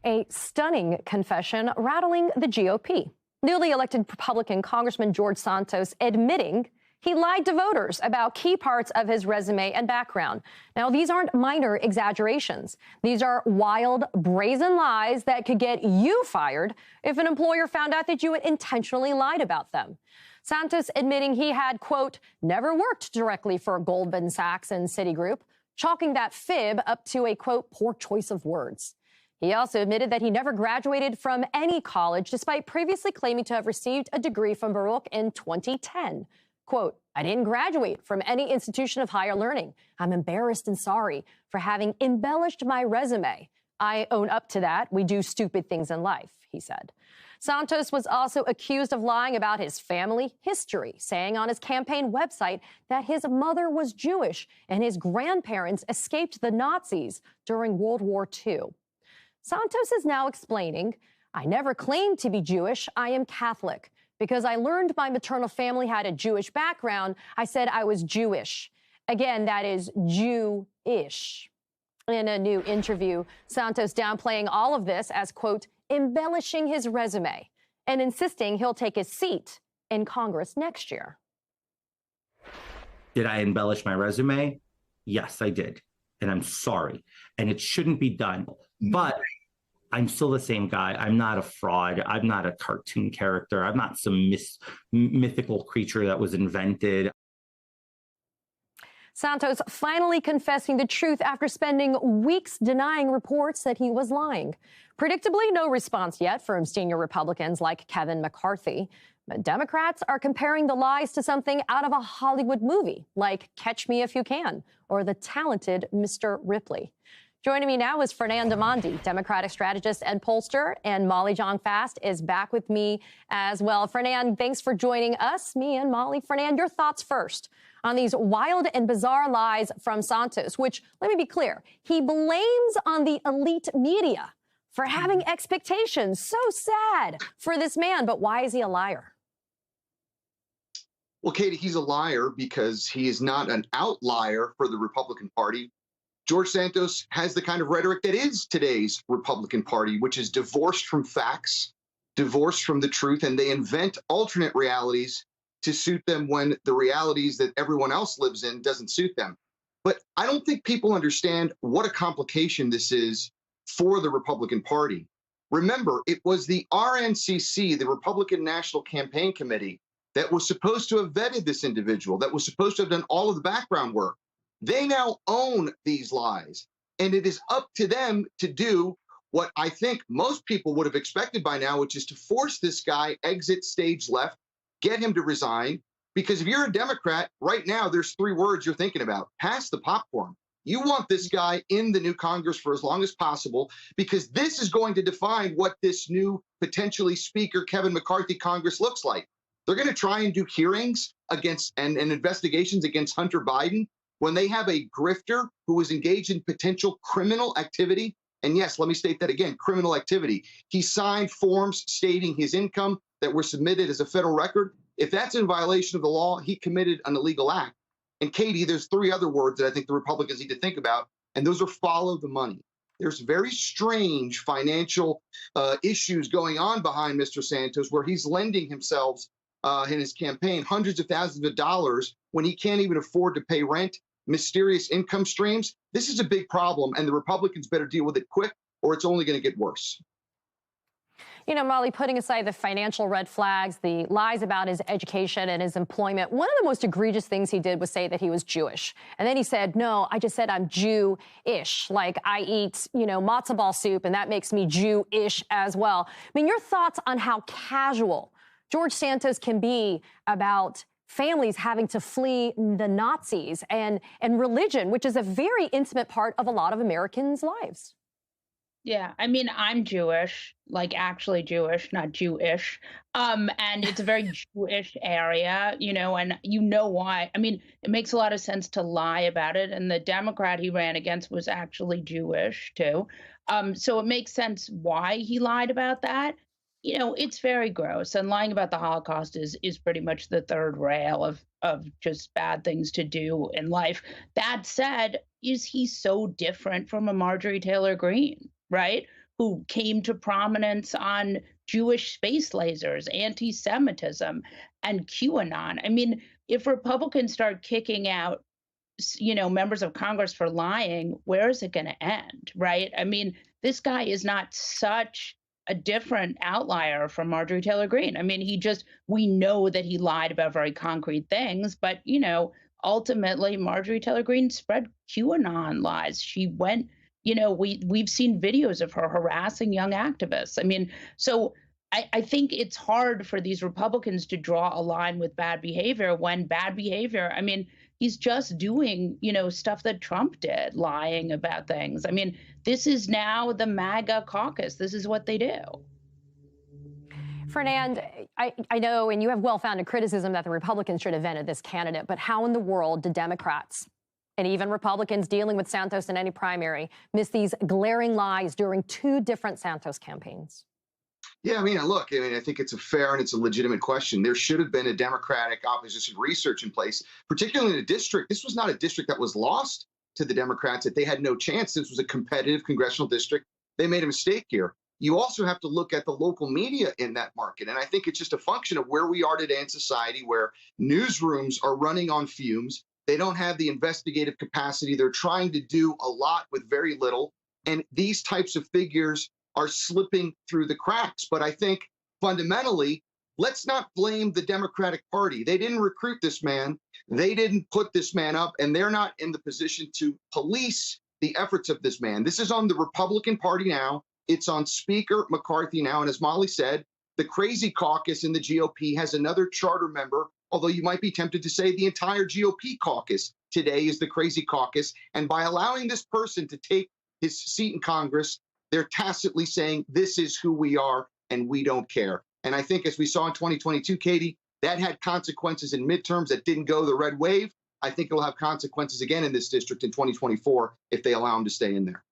A stunning confession rattling the GOP. Newly elected Republican Congressman George Santos admitting he lied to voters about key parts of his resume and background. Now, these aren't minor exaggerations. These are wild, brazen lies that could get you fired if an employer found out that you had intentionally lied about them. Santos admitting he had, quote, never worked directly for Goldman Sachs and Citigroup, chalking that fib up to a, quote, poor choice of words. He also admitted that he never graduated from any college, despite previously claiming to have received a degree from Baruch in 2010. Quote, I didn't graduate from any institution of higher learning. I'm embarrassed and sorry for having embellished my resume. I own up to that. We do stupid things in life, he said. Santos was also accused of lying about his family history, saying on his campaign website that his mother was Jewish and his grandparents escaped the Nazis during World War II. Santos is now explaining, I never claimed to be Jewish. I am Catholic. Because I learned my maternal family had a Jewish background, I said I was Jewish. Again, that is Jew-ish. In a new interview, Santos downplaying all of this as, quote, embellishing his resume and insisting he'll take his seat in Congress next year. Did I embellish my resume? Yes, I did. And I'm sorry. And it shouldn't be done. But I'm still the same guy. I'm not a fraud. I'm not a cartoon character. I'm not some mythical creature that was invented. Santos finally confessing the truth after spending weeks denying reports that he was lying. Predictably, no response yet from senior Republicans like Kevin McCarthy. But Democrats are comparing the lies to something out of a Hollywood movie, like Catch Me If You Can or The Talented Mr. Ripley. Joining me now is Fernand Demandi, Democratic strategist and pollster, and Molly Jong-Fast is back with me as well. Fernand, thanks for joining us, me and Molly. Fernand, your thoughts first on these wild and bizarre lies from Santos, which, let me be clear, he blames on the elite media for having expectations. So sad for this man, but why is he a liar? Well, Katie, he's a liar because he is not an outlier for the Republican Party. George Santos has the kind of rhetoric that is today's Republican Party, which is divorced from facts, divorced from the truth, and they invent alternate realities to suit them when the realities that everyone else lives in doesn't suit them. But I don't think people understand what a complication this is for the Republican Party. Remember, it was the RNCC, the Republican National Campaign Committee, that was supposed to have vetted this individual, that was supposed to have done all of the background work. They now own these lies, and it is up to them to do what I think most people would have expected by now, which is to force this guy exit stage left, get him to resign. Because if you're a Democrat right now, there's three words you're thinking about: pass the popcorn. You want this guy in the new Congress for as long as possible, because this is going to define what this new potentially Speaker Kevin McCarthy Congress looks like. They're going to try and do hearings against and investigations against Hunter Biden when they have a grifter who is engaged in potential criminal activity. And yes, let me state that again, criminal activity. He signed forms stating his income that were submitted as a federal record. If that's in violation of the law, he committed an illegal act. And Katie, there's three other words that I think the Republicans need to think about, and those are follow the money. There's very strange financial issues going on behind Mr. Santos, where he's lending himself in his campaign hundreds of thousands of dollars when he can't even afford to pay rent. Mysterious income streams. This is a big problem, and the Republicans better deal with it quick, or it's only going to get worse. You know, Molly, putting aside the financial red flags, the lies about his education and his employment, one of the most egregious things he did was say that he was Jewish. And then he said, no, I just said I'm Jew-ish, like I eat, matzo ball soup, and that makes me Jew-ish as well. I mean, your thoughts on how casual George Santos can be about families having to flee the Nazis and religion, which is a very intimate part of a lot of Americans' lives. Yeah, I mean, I'm Jewish, like actually Jewish, not Jewish. And it's a very Jewish area, and you know why. I mean, it makes a lot of sense to lie about it. And the Democrat he ran against was actually Jewish, too. So it makes sense why he lied about that. It's very gross. And lying about the Holocaust is pretty much the third rail of just bad things to do in life. That said, is he so different from a Marjorie Taylor Greene, right? who came to prominence on Jewish space lasers, anti-Semitism, and QAnon. I mean, if Republicans start kicking out, members of Congress for lying, where is it going to end, right? I mean, this guy is not such a different outlier from Marjorie Taylor Greene. I mean, we know that he lied about very concrete things, but, ultimately Marjorie Taylor Greene spread QAnon lies. She went, we've seen videos of her harassing young activists. I mean, so I think it's hard for these Republicans to draw a line with bad behavior when bad behavior, I mean, he's just doing, stuff that Trump did, lying about things. I mean, this is now the MAGA caucus. This is what they do. Fernand, I know, and you have well-founded criticism that the Republicans should have vetted this candidate, but how in the world did Democrats and even Republicans dealing with Santos in any primary miss these glaring lies during 2 different Santos campaigns? Yeah, I mean, I think it's a fair and it's a legitimate question. There should have been a Democratic opposition research in place, particularly in a district. This was not a district that was lost to the Democrats, that they had no chance. This was a competitive congressional district. They made a mistake here. You also have to look at the local media in that market. And I think it's just a function of where we are today in society, where newsrooms are running on fumes. They don't have the investigative capacity. They're trying to do a lot with very little. And these types of figures are slipping through the cracks. But I think fundamentally, let's not blame the Democratic Party. They didn't recruit this man. They didn't put this man up, and they're not in the position to police the efforts of this man. This is on the Republican Party now. It's on Speaker McCarthy now. And as Molly said, the crazy caucus in the GOP has another charter member, although you might be tempted to say the entire GOP caucus today is the crazy caucus. And by allowing this person to take his seat in Congress, they're tacitly saying this is who we are and we don't care. And I think as we saw in 2022, Katie, that had consequences in midterms that didn't go the red wave. I think it'll have consequences again in this district in 2024 if they allow him to stay in there.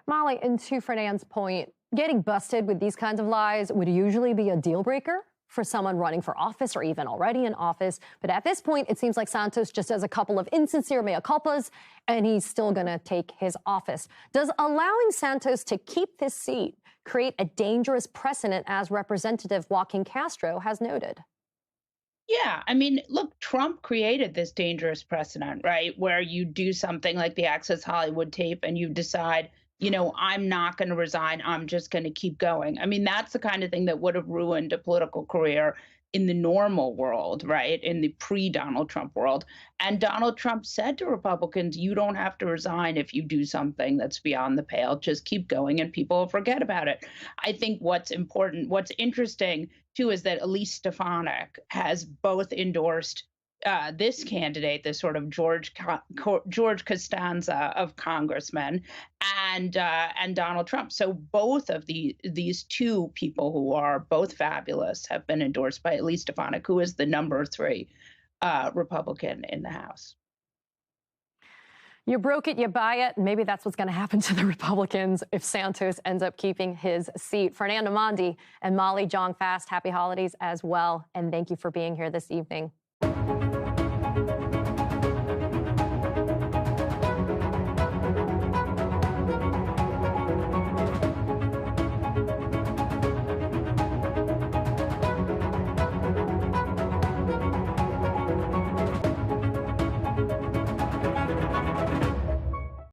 Molly, and to Fernand's point, getting busted with these kinds of lies would usually be a deal breaker for someone running for office or even already in office. But at this point, it seems like Santos just has a couple of insincere mea culpas, and he's still going to take his office. Does allowing Santos to keep this seat create a dangerous precedent, as Representative Joaquin Castro has noted? Yeah, I mean, look, Trump created this dangerous precedent, right, where you do something like the Access Hollywood tape and you decide, I'm not going to resign. I'm just going to keep going. I mean, that's the kind of thing that would have ruined a political career in the normal world, right? In the pre-Donald Trump world. And Donald Trump said to Republicans, you don't have to resign if you do something that's beyond the pale. Just keep going and people will forget about it. I think what's interesting, too, is that Elise Stefanik has both endorsed this candidate, this sort of George Costanza of congressmen, and Donald Trump. So both of these 2 people, who are both fabulous, have been endorsed by Elise Stefanik, who is the number 3 Republican in the House. You broke it, you buy it. Maybe that's what's going to happen to the Republicans if Santos ends up keeping his seat. Fernand Amandi and Molly Jong-Fast, happy holidays as well. And thank you for being here this evening.